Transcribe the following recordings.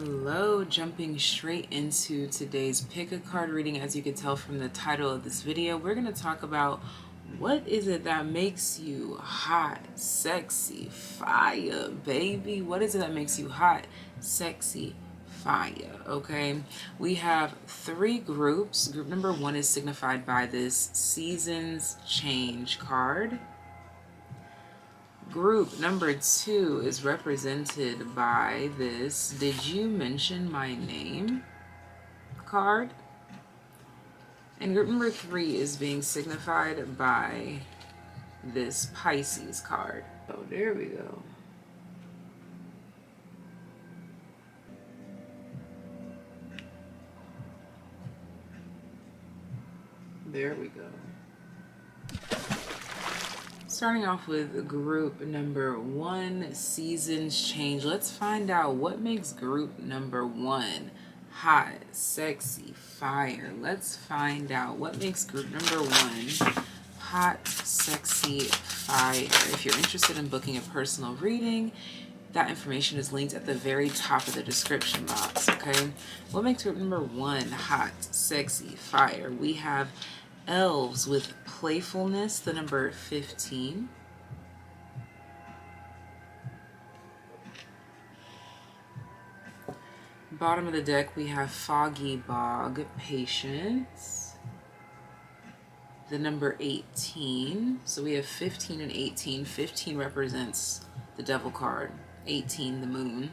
Hello, jumping straight into today's pick a card reading. As you can tell from the title of this video, we're going to talk about what is it that makes you hot, sexy, fire, baby? What is it that makes you hot, sexy, fire? Okay, we have three groups. Group number one is signified by this Seasons Change card. Group number two is represented by this Did You Mention My Name card. And group number three is being signified by this Pisces card. Oh, there we go. There we go. Starting off with group number one, Seasons Change. Let's find out what makes group number one hot, sexy, fire. Let's find out what makes group number one hot, sexy, fire. If you're interested in booking a personal reading, that information is linked at the very top of the description box, okay? What makes group number one hot, sexy, fire? We have Elves with Playfulness, the number 15. Bottom of the deck, we have Foggy Bog, Patience, the number 18. So we have 15 and 18. 15 represents the Devil card, 18 the Moon.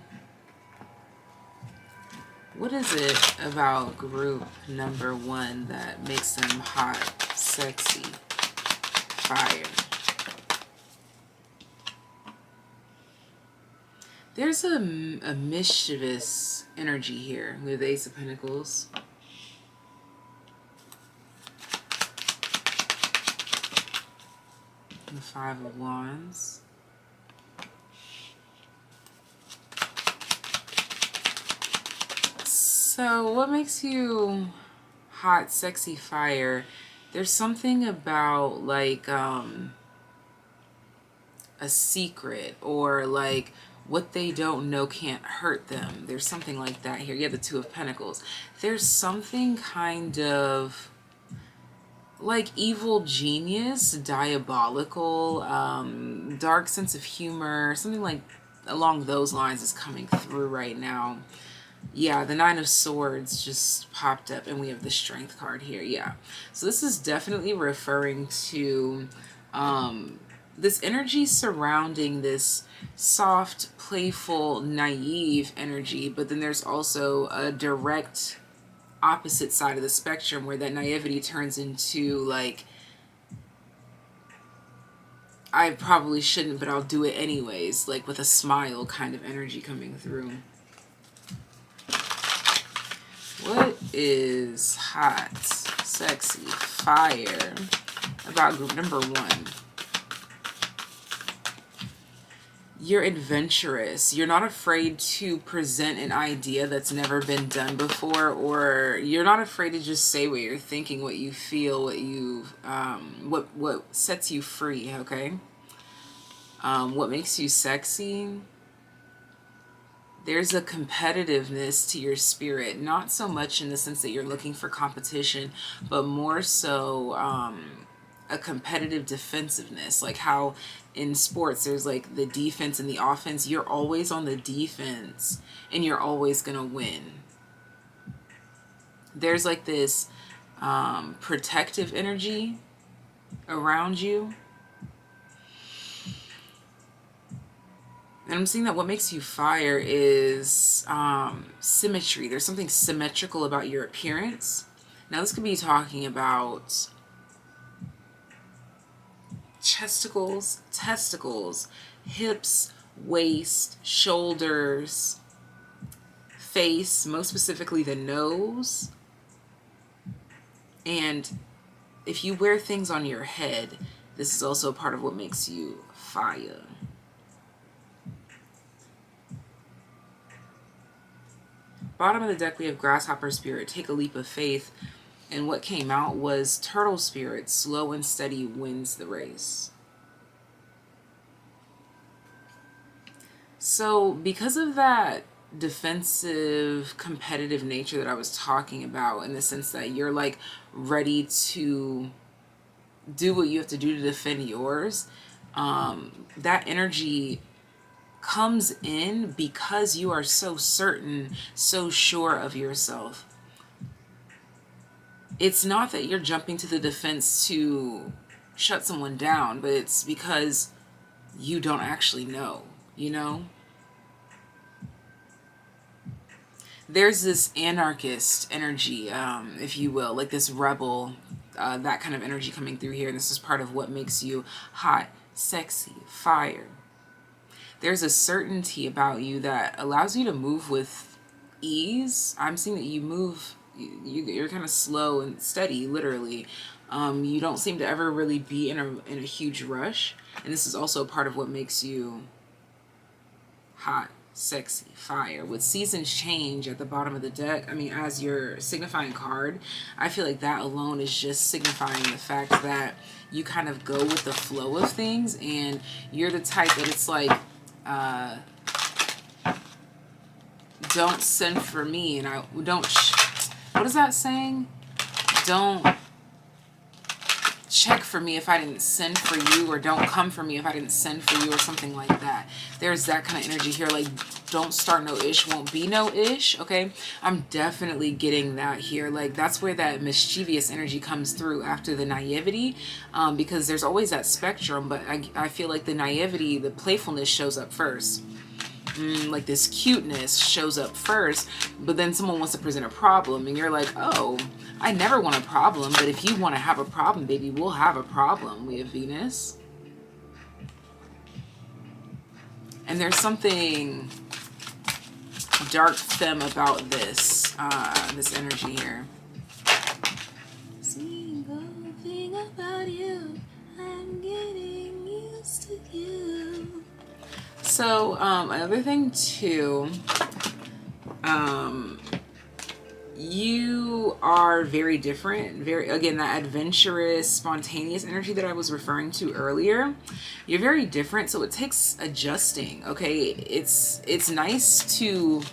What is it about group number one that makes them hot, sexy, fire? There's a mischievous energy here with Ace of Pentacles. And the Five of Wands. So what makes you hot, sexy, fire? There's something about like a secret, or like what they don't know can't hurt them. There's something like that here. You have the Two of Pentacles. There's something kind of like evil genius, diabolical, dark sense of humor, something like along those lines is coming through right now. Yeah, the Nine of Swords just popped up, and we have the Strength card here. Yeah, so this is definitely referring to this energy surrounding this soft, playful, naive energy, but then there's also a direct opposite side of the spectrum where that naivety turns into like, I probably shouldn't, but I'll do it anyways, like with a smile kind of energy coming through. What is hot, sexy, fire about group number one? You're adventurous. You're not afraid to present an idea that's never been done before, or you're not afraid to just say what you're thinking, what you feel, what you what sets you free, okay? What makes you sexy? There's a competitiveness to your spirit, not so much in the sense that you're looking for competition, but more so a competitive defensiveness. Like how in sports there's like the defense and the offense. You're always on the defense and you're always gonna win. There's like this protective energy around you. And I'm seeing that what makes you fire is symmetry. There's something symmetrical about your appearance. Now this could be talking about testicles, hips, waist, shoulders, face, most specifically the nose. And if you wear things on your head, this is also part of what makes you fire. Bottom of the deck, we have Grasshopper Spirit, Take a Leap of Faith. And what came out was Turtle Spirit, Slow and Steady Wins the Race. So because of that defensive, competitive nature that I was talking about, in the sense that you're like ready to do what you have to do to defend yours. That energy comes in because you are so certain, so sure of yourself. It's not that you're jumping to the defense to shut someone down, but it's because you don't actually know, you know? There's this anarchist energy, if you will, like this rebel, that kind of energy coming through here. And this is part of what makes you hot, sexy, fire. There's a certainty about you that allows you to move with ease. I'm seeing that you move, you're kind of slow and steady, literally. You don't seem to ever really be in a huge rush. And this is also part of what makes you hot, sexy, fire. With seasons change at the bottom of the deck, I mean, as your signifying card, I feel like that alone is just signifying the fact that you kind of go with the flow of things, and you're the type that it's like, don't send for me, and I don't, what is that saying? Don't check for me if I didn't send for you, or don't come for me if I didn't send for you, or something like that. There's that kind of energy here, like don't start no ish, won't be no ish. Okay, I'm definitely getting that here. Like that's where that mischievous energy comes through after the naivety, because there's always that spectrum, but I feel like the naivety, the playfulness shows up first. Like this cuteness shows up first, but then someone wants to present a problem and you're like, oh, I never want a problem, but if you want to have a problem, baby, we'll have a problem. We have Venus. And there's something dark femme about this, this energy here. Single thing about you, I'm getting used to you. So, another thing too, you are very different, very, again, that adventurous, spontaneous energy that I was referring to earlier. You're very different, so it takes adjusting, okay? It's nice to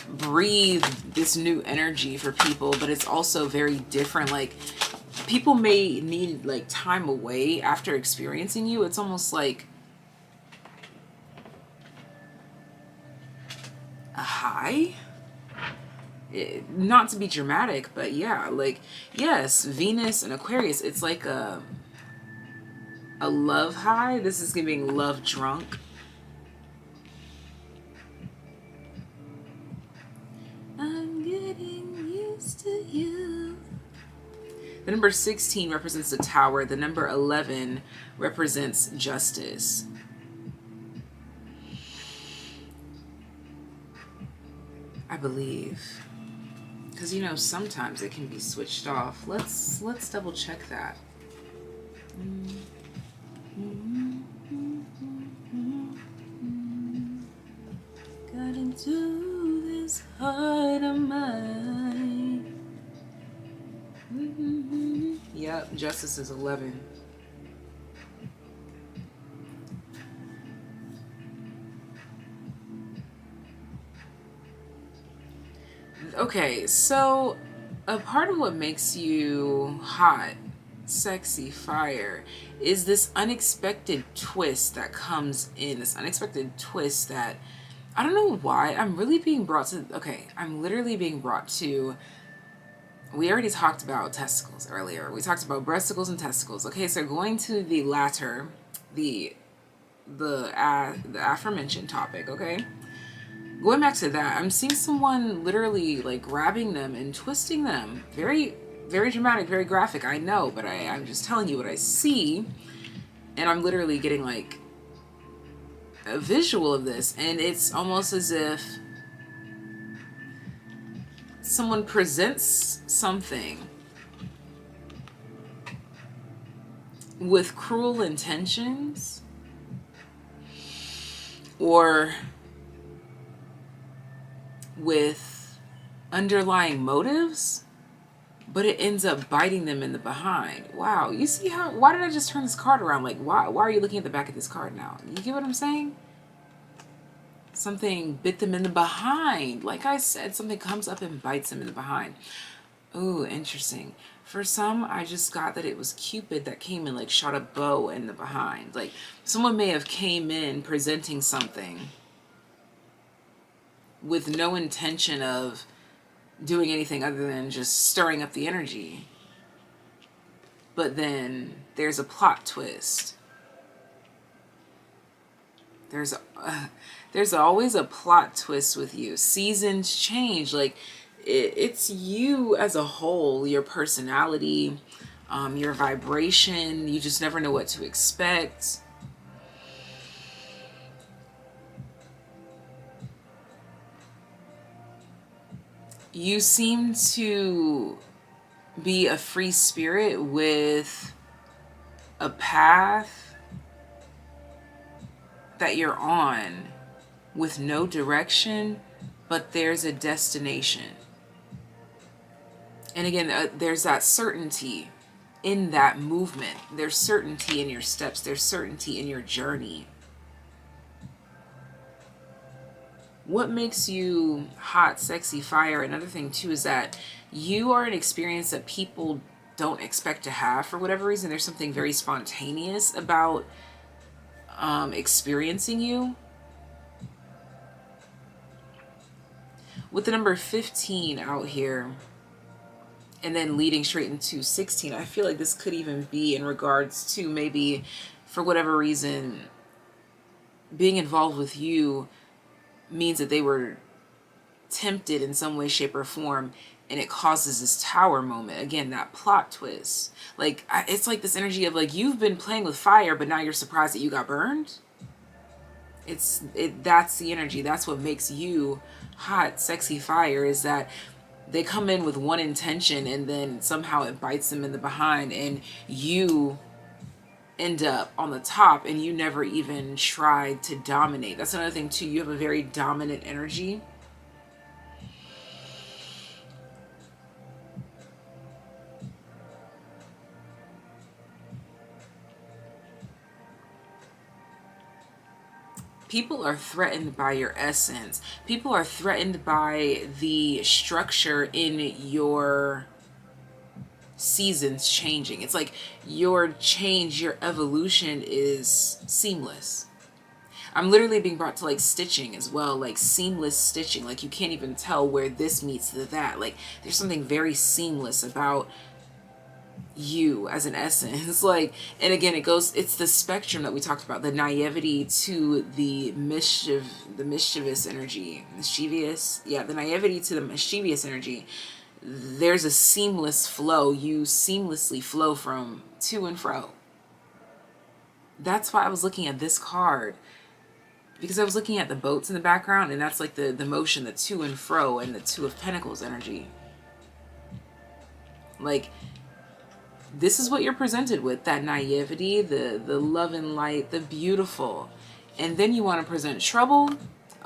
breathe this new energy for people, but it's also very different. Like, people may need, like, time away after experiencing you. It's almost like a high. Not to be dramatic, but yeah, like, yes, Venus and Aquarius, it's like a love high. This is giving love drunk. I'm getting used to you. The number 16 represents the Tower. The number 11 represents justice. I believe. Because, you know, sometimes it can be switched off. Let's double check that. Got into this heart of mine. Yep, justice is 11. Okay, so a part of what makes you hot, sexy, fire is this unexpected twist that comes in, this unexpected twist that, I don't know why, I'm really being brought to, okay, I'm literally being brought to, we already talked about testicles earlier. We talked about breasticles and testicles. Okay, so going to the latter, the aforementioned topic, okay? Going back to that, I'm seeing someone literally like grabbing them and twisting them. Very, very dramatic, very graphic, I know, but I'm just telling you what I see. And I'm literally getting like a visual of this. And it's almost as if someone presents something with cruel intentions or with underlying motives, but it ends up biting them in the behind. Wow, you see how, why did I just turn this card around? Like, why are you looking at the back of this card now? You get what I'm saying? Something bit them in the behind. Like I said, something comes up and bites them in the behind. Ooh, interesting. For some, I just got that it was Cupid that came and like shot a bow in the behind. Like someone may have came in presenting something with no intention of doing anything other than just stirring up the energy. But then there's a plot twist. There's always a plot twist with you. Seasons change. Like it's you as a whole, your personality, your vibration. You just never know what to expect. You seem to be a free spirit with a path that you're on with no direction, but there's a destination. And again, there's that certainty in that movement. There's certainty in your steps. There's certainty in your journey. What makes you hot, sexy, fire? Another thing too is that you are an experience that people don't expect to have for whatever reason. There's something very spontaneous about experiencing you. With the number 15 out here and then leading straight into 16, I feel like this could even be in regards to maybe for whatever reason being involved with you means that they were tempted in some way, shape, or form, and it causes this tower moment. Again, that plot twist. Like, it's like this energy of like, you've been playing with fire, but now you're surprised that you got burned. That's the energy. That's what makes you hot, sexy, fire, is that they come in with one intention and then somehow it bites them in the behind and you end up on the top and you never even tried to dominate. That's another thing too. You have a very dominant energy. People are threatened by your essence. People are threatened by the structure in your seasons changing. It's like your change, your evolution is seamless. I'm literally being brought to like stitching as well, like seamless stitching. Like you can't even tell where this meets that. Like there's something very seamless about you as an essence. Like, and again, it's the spectrum that we talked about, the naivety to the mischievous energy, the naivety to the mischievous energy. There's a seamless flow. You seamlessly flow from to and fro. That's why I was looking at this card, because I was looking at the boats in the background, and that's like the motion, the to and fro, and the Two of Pentacles energy. Like, this is what you're presented with, that naivety, the love and light, the beautiful. And then you want to present trouble.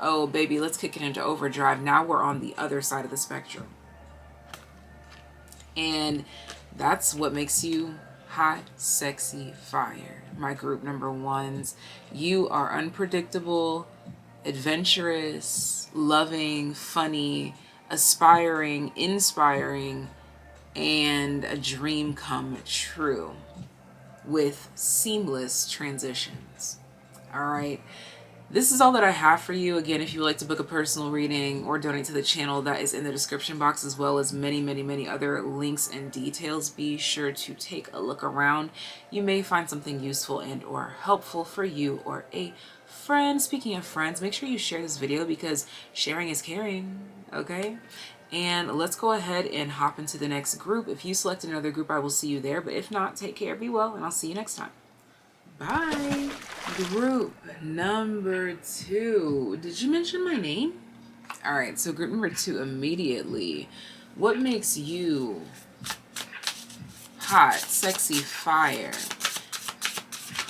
Oh, baby, let's kick it into overdrive. Now we're on the other side of the spectrum. And that's what makes you hot, sexy, fire. My group number ones. You are unpredictable, adventurous, loving, funny, aspiring, inspiring, and a dream come true with seamless transitions. All right. This is all that I have for you. Again, if you would like to book a personal reading or donate to the channel, that is in the description box, as well as many, many, many other links and details. Be sure to take a look around. You may find something useful and or helpful for you or a friend. Speaking of friends, make sure you share this video because sharing is caring, okay? And let's go ahead and hop into the next group. If you select another group, I will see you there. But if not, take care, be well, and I'll see you next time. Bye. Group number 2. Did you mention my name? All right, so group number 2 immediately. What makes you hot, sexy, fire?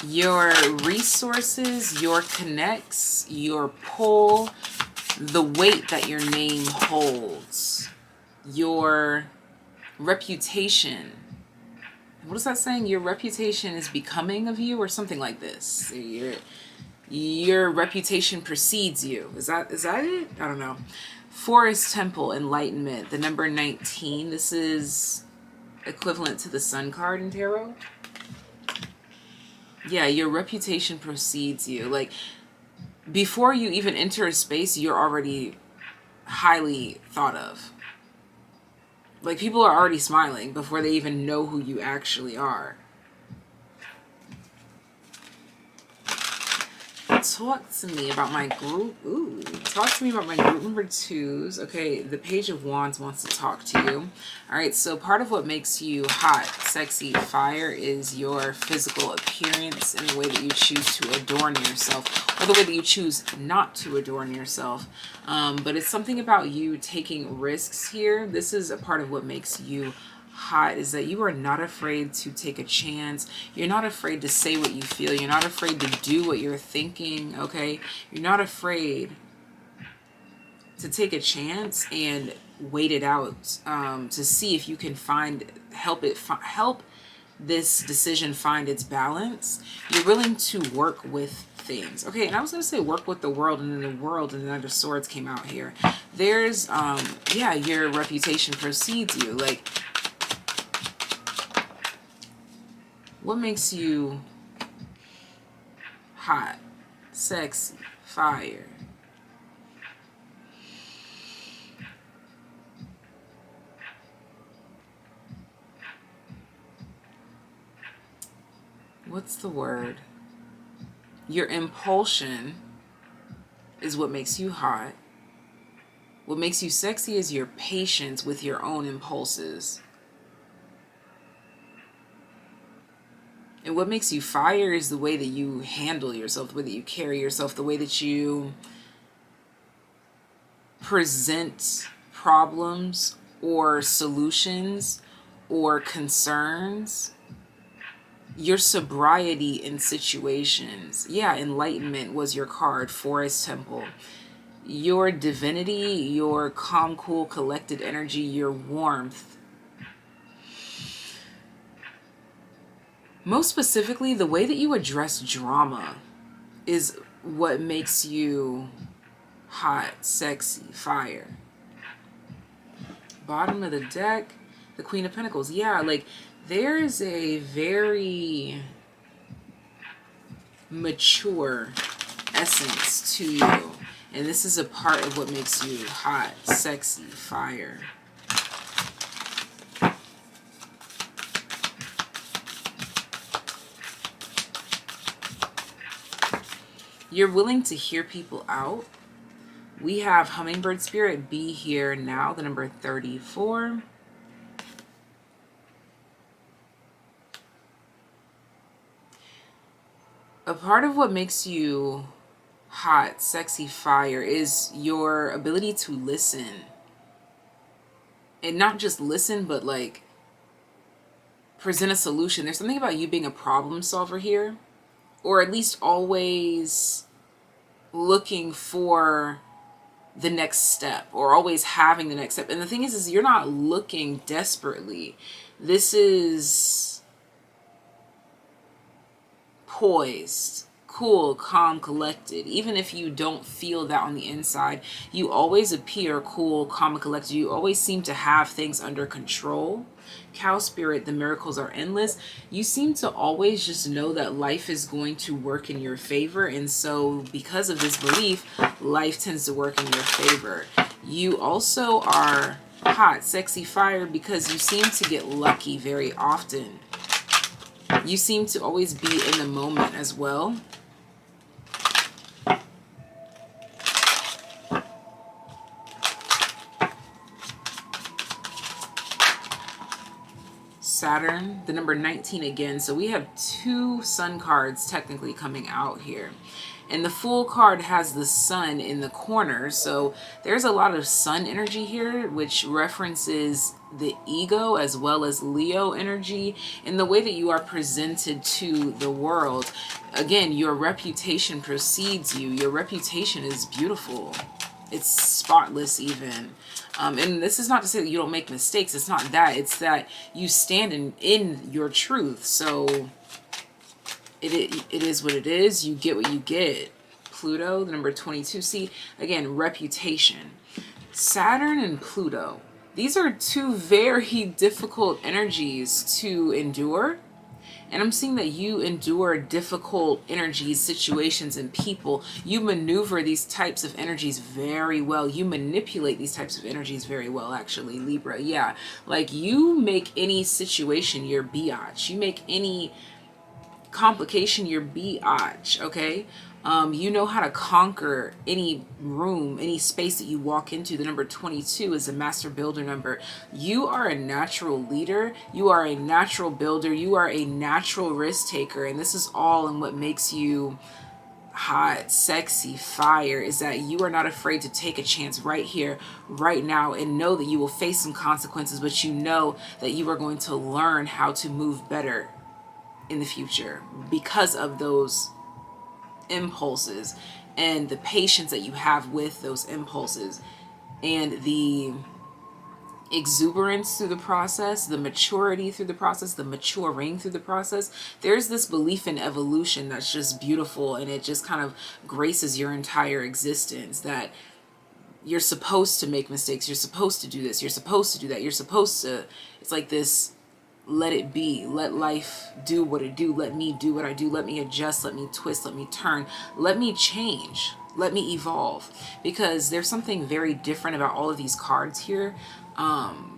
Your resources, your connects, your pull, the weight that your name holds, your reputation. What is that saying? Your reputation is becoming of you, or something like this. Your reputation precedes you. Is that it? I don't know. Forest Temple, Enlightenment, the number 19. This is equivalent to the Sun card in tarot. Yeah, your reputation precedes you. Like, before you even enter a space, you're already highly thought of. Like, people are already smiling before they even know who you actually are. Talk to me about my group. Ooh, talk to me about my group number 2s. Okay, the Page of Wands wants to talk to you. All right, so part of what makes you hot, sexy, fire is your physical appearance and the way that you choose to adorn yourself, or the way that you choose not to adorn yourself. But it's something about you taking risks here. This is a part of what makes you hot, is that you are not afraid to take a chance. You're not afraid to say what you feel. You're not afraid to do what you're thinking, okay? You're not afraid to take a chance and wait it out, to see if you can help this decision find its balance. You're willing to work with things, okay? And I was going to say work with the world, and then the world and the Knight of Swords came out here. There's yeah, your reputation precedes you. Like, what makes you hot, sexy, fire? What's the word? Your impulsion is what makes you hot. What makes you sexy is your patience with your own impulses. And what makes you fire is the way that you handle yourself, the way that you carry yourself, the way that you present problems or solutions or concerns. Your sobriety in situations. Yeah, Enlightenment was your card, Forest Temple. Your divinity, your calm, cool, collected energy, your warmth. Most specifically, the way that you address drama is what makes you hot, sexy, fire. Bottom of the deck, the Queen of Pentacles. Yeah, like, there's a very mature essence to you. And this is a part of what makes you hot, sexy, fire. You're willing to hear people out. We have Hummingbird Spirit, be here now, the number 34. A part of what makes you hot, sexy, fire is your ability to listen. And not just listen, but like present a solution. There's something about you being a problem solver here, or at least always looking for the next step, or always having the next step. And the thing is you're not looking desperately. This is poised, cool, calm, collected. Even if you don't feel that on the inside, you always appear cool, calm, and collected. You always seem to have things under control. Cow Spirit, the miracles are endless. You seem to always just know that life is going to work in your favor. And so because of this belief, life tends to work in your favor. You also are hot, sexy, fire because you seem to get lucky very often. You seem to always be in the moment as well. Saturn, the number 19 again. So we have two sun cards technically coming out here. And the Fool card has the sun in the corner. So there's a lot of sun energy here, which references the ego as well as Leo energy in the way that you are presented to the world. Again, your reputation precedes you. Your reputation is beautiful. It's spotless even. And this is not to say that you don't make mistakes. It's not that. It's that you stand in your truth. So it is what it is. You get what you get. Pluto, the number 22. See, again, reputation. Saturn and Pluto. These are two very difficult energies to endure. And I'm seeing that you endure difficult energies, situations, and people. You maneuver these types of energies very well. You manipulate these types of energies very well, actually, Libra. Yeah. Like, you make any situation your biatch. You make any complication your biatch, okay? You know how to conquer any room, any space that you walk into. The number 22 is a master builder number. You are a natural leader. You are a natural builder. You are a natural risk taker. And this is all in what makes you hot, sexy, fire, is that you are not afraid to take a chance right here, right now, and know that you will face some consequences, but you know that you are going to learn how to move better in the future because of those impulses and the patience that you have with those impulses and the exuberance through the process, the maturity through the process, the maturing through the process. There's this belief in evolution that's just beautiful, and it just kind of graces your entire existence, that you're supposed to make mistakes, you're supposed to do this, you're supposed to do that, you're supposed to, it's like this, let it be, let life do what it do, let me do what I do, let me adjust, let me twist, let me turn, let me change, let me evolve. Because there's something very different about all of these cards here.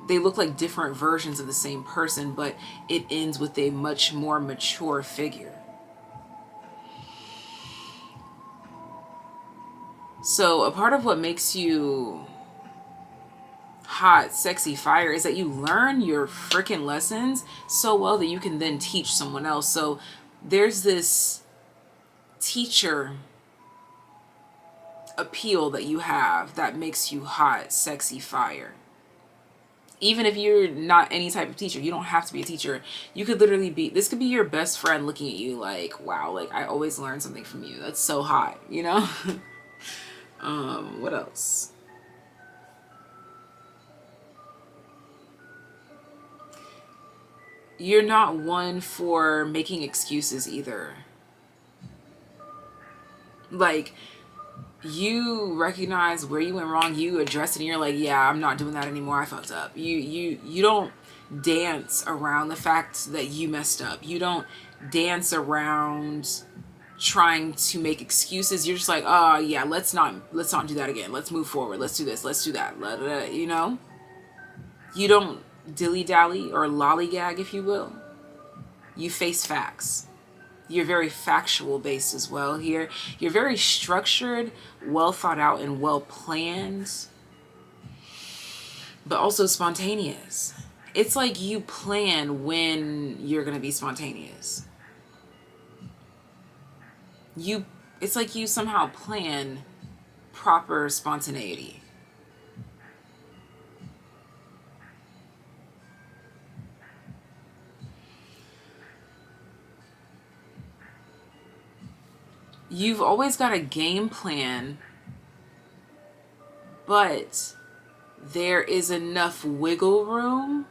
They look like different versions of the same person, but it ends with a much more mature figure. So a part of what makes you hot, sexy, fire is that you learn your freaking lessons so well that you can then teach someone else. So there's this teacher appeal that you have that makes you hot, sexy, fire. Even if you're not any type of teacher, you don't have to be a teacher. You could literally be, this could be your best friend looking at you like, wow, like I always learn something from you. That's so hot, you know? What else? You're not one for making excuses either. Like, you recognize where you went wrong, you address it, and you're like, yeah, I'm not doing that anymore, I fucked up. You don't dance around the fact that you messed up. You don't dance around trying to make excuses. You're just like, oh yeah, let's not do that again. Let's move forward. Let's do this. Let's do that. You know? You don't dilly-dally or lollygag, if you will. You face facts. You're very factual based as well here. You're very structured, well thought out, and well planned, but also spontaneous. It's like you plan when you're going to be spontaneous. It's like you somehow plan proper spontaneity. You've always got a game plan, but there is enough wiggle room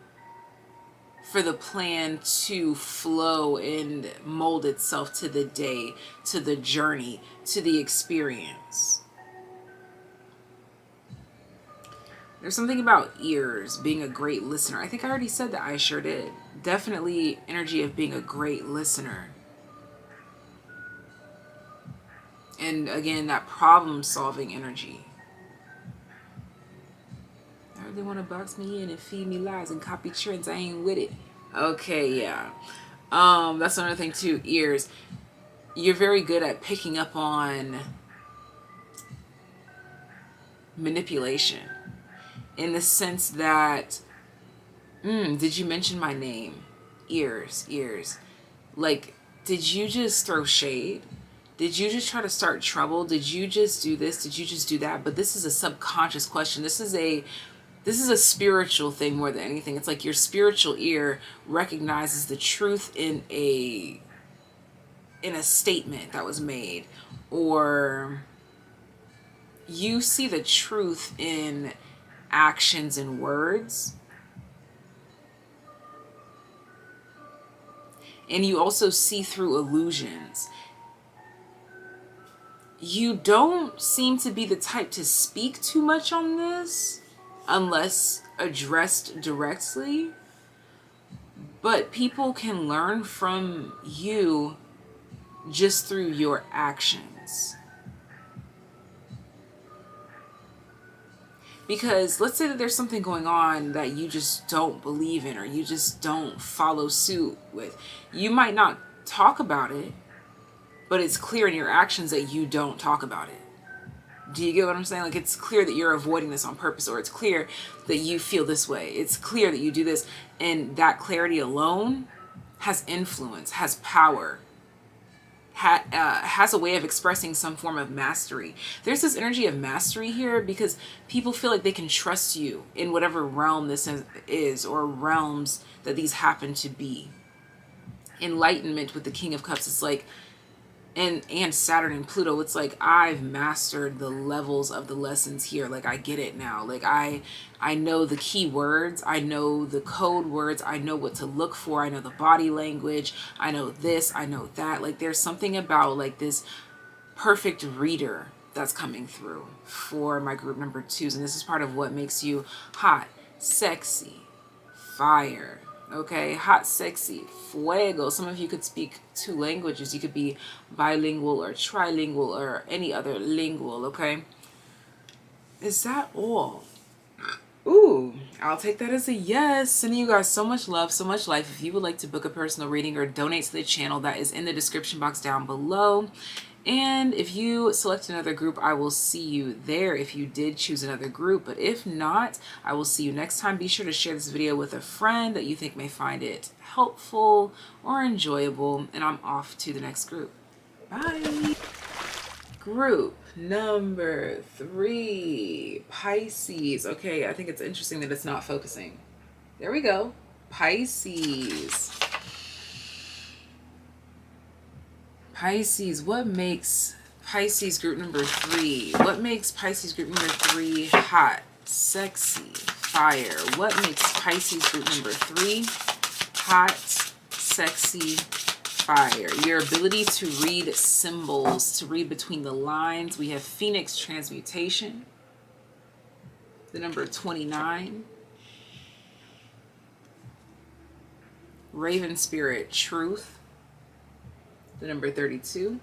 for the plan to flow and mold itself to the day, to the journey, to the experience. There's something about ears, being a great listener. I think I already said that. I sure did. Definitely energy of being a great listener. And again, that problem-solving energy. I really want to box me in and feed me lies and copy trends. I ain't with it. Okay, yeah. That's another thing too. Ears. You're very good at picking up on manipulation, in the sense that, did you mention my name? Ears. Like, did you just throw shade? Did you just try to start trouble? Did you just do this? Did you just do that? But this is a subconscious question. This is a spiritual thing more than anything. It's like your spiritual ear recognizes the truth in a statement that was made, or you see the truth in actions and words. And you also see through illusions. You don't seem to be the type to speak too much on this unless addressed directly, but people can learn from you just through your actions. Because let's say that there's something going on that you just don't believe in or you just don't follow suit with. You might not talk about it, but it's clear in your actions that you don't talk about it. Do you get what I'm saying? Like, it's clear that you're avoiding this on purpose, or it's clear that you feel this way. It's clear that you do this. And that clarity alone has influence, has power, has a way of expressing some form of mastery. There's this energy of mastery here because people feel like they can trust you in whatever realm this is, or realms that these happen to be. Enlightenment with the King of Cups, it's like, and Saturn and Pluto, it's like, I've mastered the levels of the lessons here. Like, I get it now. Like, I know the key words, I know the code words, I know what to look for, I know the body language, I know this, I know that. Like, there's something about like this perfect reader that's coming through for my group number 2s, and this is part of what makes you hot, sexy, fire. Okay, hot, sexy, fuego. Some of you could speak 2 languages. You could be bilingual or trilingual or any other lingual, okay? Is that all? Ooh, I'll take that as a yes. Sending you guys so much love, so much life. If you would like to book a personal reading or donate to the channel, that is in the description box down below. And if you select another group, I will see you there if you did choose another group. But if not, I will see you next time. Be sure to share this video with a friend that you think may find it helpful or enjoyable. And I'm off to the next group. Bye. Group number 3, Pisces. Okay, I think it's interesting that it's not focusing. There we go. Pisces. Pisces, what makes Pisces group number 3? What makes Pisces group number 3 hot, sexy, fire? What makes Pisces group number 3 hot, sexy, fire? Your ability to read symbols, to read between the lines. We have Phoenix Transmutation, the number 29. Raven Spirit Truth, the number 32.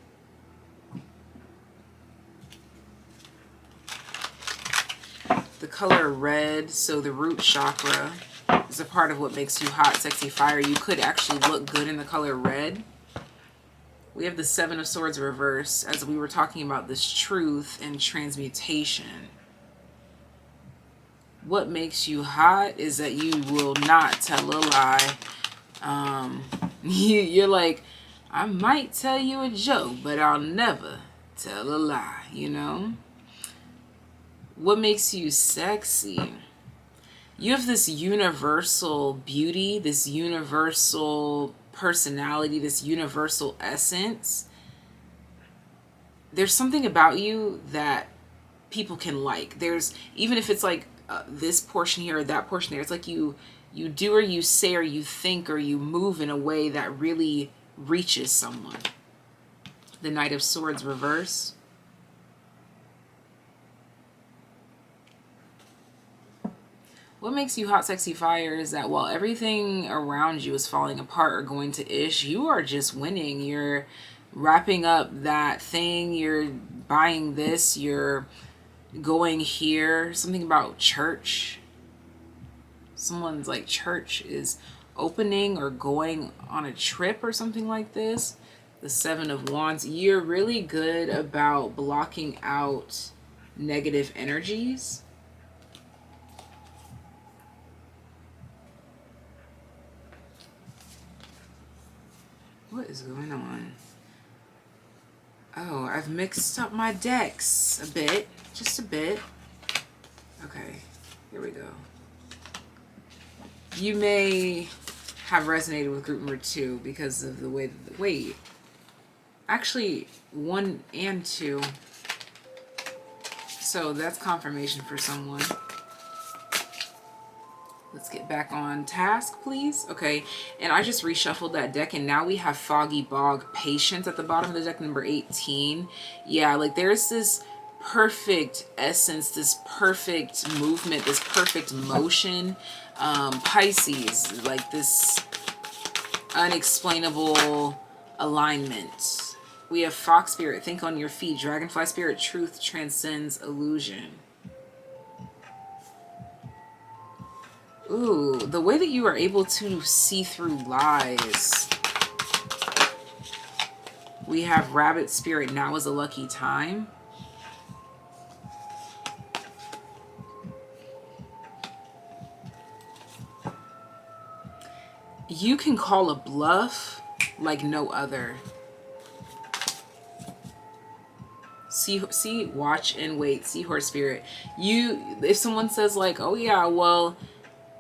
The color red, so the root chakra is a part of what makes you hot, sexy, fire. You could actually look good in the color red. We have the 7 of Swords reverse, as we were talking about this truth and transmutation. What makes you hot is that you will not tell a lie. You're like, I might tell you a joke, but I'll never tell a lie, you know? What makes you sexy? You have this universal beauty, this universal personality, this universal essence. There's something about you that people can like. There's, even if it's like this portion here or that portion there, it's like you do or you say or you think or you move in a way that really reaches someone. The Knight of Swords reverse. What makes you hot, sexy, fire is that while everything around you is falling apart or going to ish, you are just winning. You're wrapping up that thing, you're buying this, you're going here. Something about church. Someone's like church is opening or going on a trip or something like this. The 7 of Wands. You're really good about blocking out negative energies. What is going on? Oh, I've mixed up my decks a bit. Just a bit. Okay, here we go. You may have resonated with group number 2 because of the way that wait. Actually, 1 and 2. So that's confirmation for someone. Let's get back on task, please. Okay, and I just reshuffled that deck, and now we have Foggy Bog Patience at the bottom of the deck, number 18. Yeah, like there's this perfect essence, this perfect movement, this perfect motion. Pisces, like this unexplainable alignment. We have Fox Spirit, think on your feet. Dragonfly Spirit, truth transcends illusion. Ooh, the way that you are able to see through lies. We have Rabbit Spirit, now is a lucky time. You can call a bluff like no other. See, watch and wait, Seahorse Spirit. If someone says like, oh yeah, well,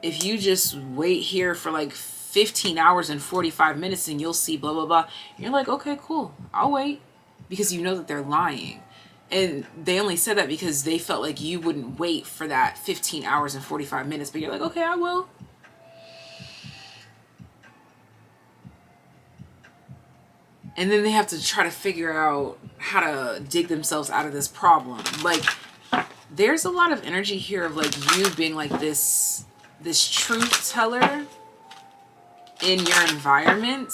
if you just wait here for like 15 hours and 45 minutes and you'll see blah, blah, blah. You're like, okay, cool. I'll wait. Because you know that they're lying. And they only said that because they felt like you wouldn't wait for that 15 hours and 45 minutes. But you're like, okay, I will. And then they have to try to figure out how to dig themselves out of this problem. Like, there's a lot of energy here of like you being like this truth teller in your environment,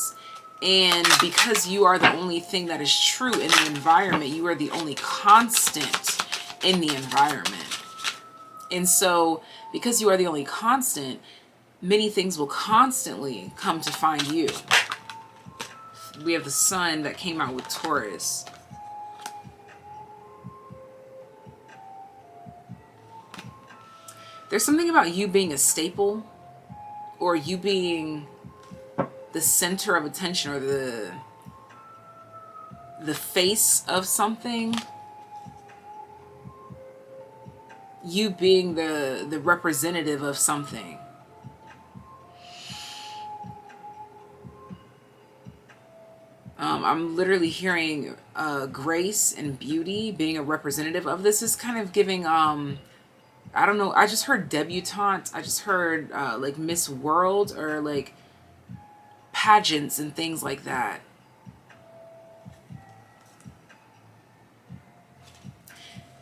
and because you are the only thing that is true in the environment, you are the only constant in the environment. And so because you are the only constant, many things will constantly come to find you. We have the sun that came out with Taurus. There's something about you being a staple, or you being the center of attention, or the face of something. You being the representative of something. I'm literally hearing grace and beauty being a representative of this. Is kind of giving I don't know, I just heard debutante. I just heard like Miss World, or like pageants and things like that.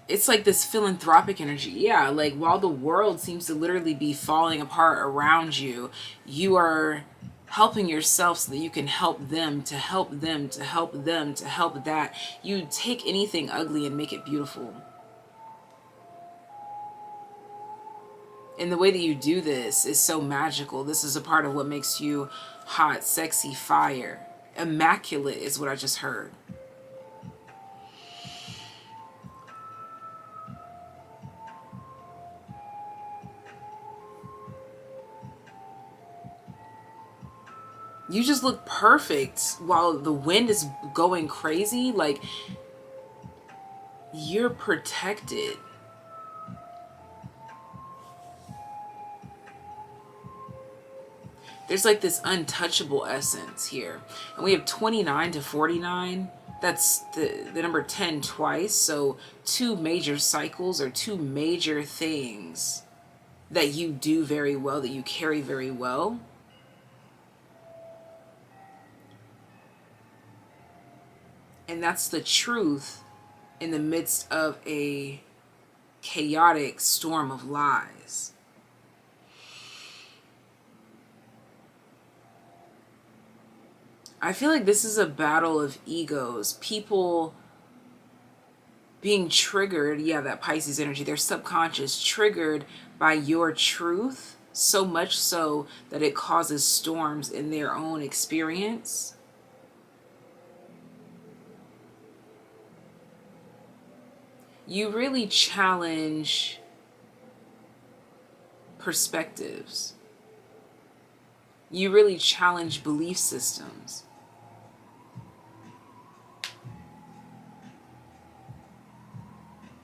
It's like this philanthropic energy. Yeah, like while the world seems to literally be falling apart around you, you are helping yourself so that you can help them, to help them, to help them, to help that. You take anything ugly and make it beautiful. And the way that you do this is so magical. This is a part of what makes you hot, sexy, fire. Immaculate is what I just heard. You just look perfect while the wind is going crazy. Like, you're protected. There's like this untouchable essence here. And we have 29 to 49. That's the number 10 twice. So 2 major cycles, or 2 major things that you do very well, that you carry very well. And that's the truth in the midst of a chaotic storm of lies. I feel like this is a battle of egos. People being triggered, yeah, that Pisces energy, their subconscious triggered by your truth, so much so that it causes storms in their own experience. You really challenge perspectives. You really challenge belief systems.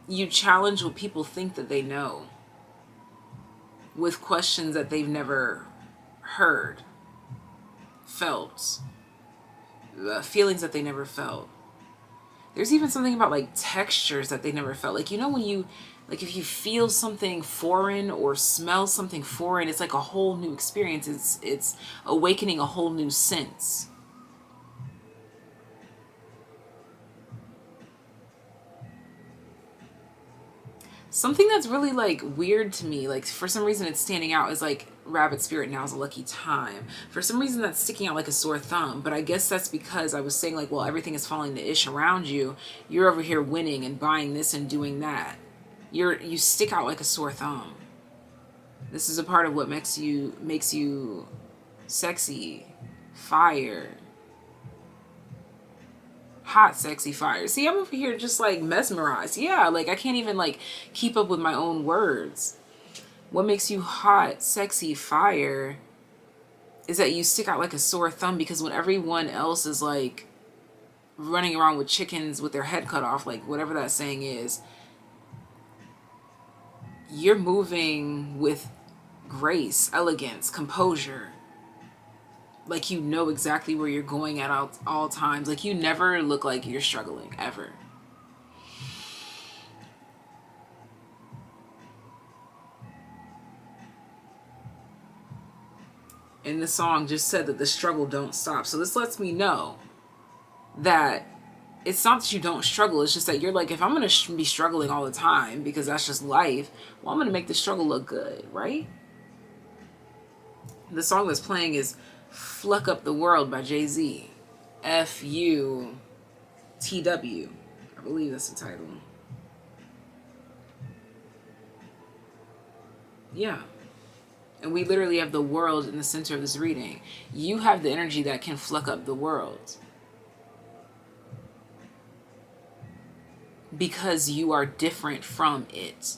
You challenge what people think that they know with questions that they've never heard, felt, feelings that they never felt. There's even something about like textures that they never felt. Like, you know, when you Like if you feel something foreign or smell something foreign, it's like a whole new experience. It's awakening a whole new sense. Something that's really like weird to me, like for some reason it's standing out, is like rabbit spirit, now is a lucky time. For some reason that's sticking out like a sore thumb, but I guess that's because I was saying like, well, everything is falling to ish around you. You're over here winning and buying this and doing that. You stick out like a sore thumb. This is a part of what makes you sexy, fire. Hot, sexy, fire. See, I'm over here just like mesmerized. Yeah, like I can't even like keep up with my own words. What makes you hot, sexy, fire is that you stick out like a sore thumb, because when everyone else is like running around with chickens with their head cut off, like whatever that saying is, you're moving with grace, elegance, composure. Like you know exactly where you're going at all times. Like you never look like you're struggling, ever. And the song just said that the struggle don't stop. So this lets me know that it's not that you don't struggle. It's just that you're like, if I'm going to be struggling all the time because that's just life, well, I'm going to make the struggle look good, right? The song that's playing is Fluck Up the World by Jay-Z. F-U-T-W. I believe that's the title. Yeah. And we literally have the world in the center of this reading. You have the energy that can fluck up the world. Because you are different from it.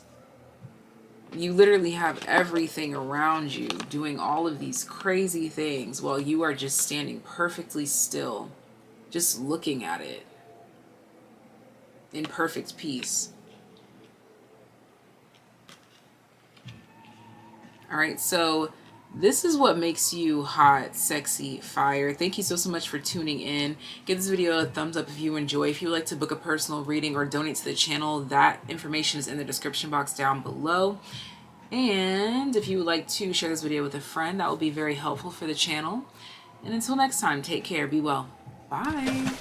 You literally have everything around you doing all of these crazy things while you are just standing perfectly still, just looking at it in perfect peace. All right, so this is what makes you hot, sexy, fire. Thank you so much for tuning in. Give this video a thumbs up if you enjoy. If you would like to book a personal reading or donate to the channel, that information is in the description box down below. And if you would like to share this video with a friend, that will be very helpful for the channel. And until next time, take care, be well. Bye.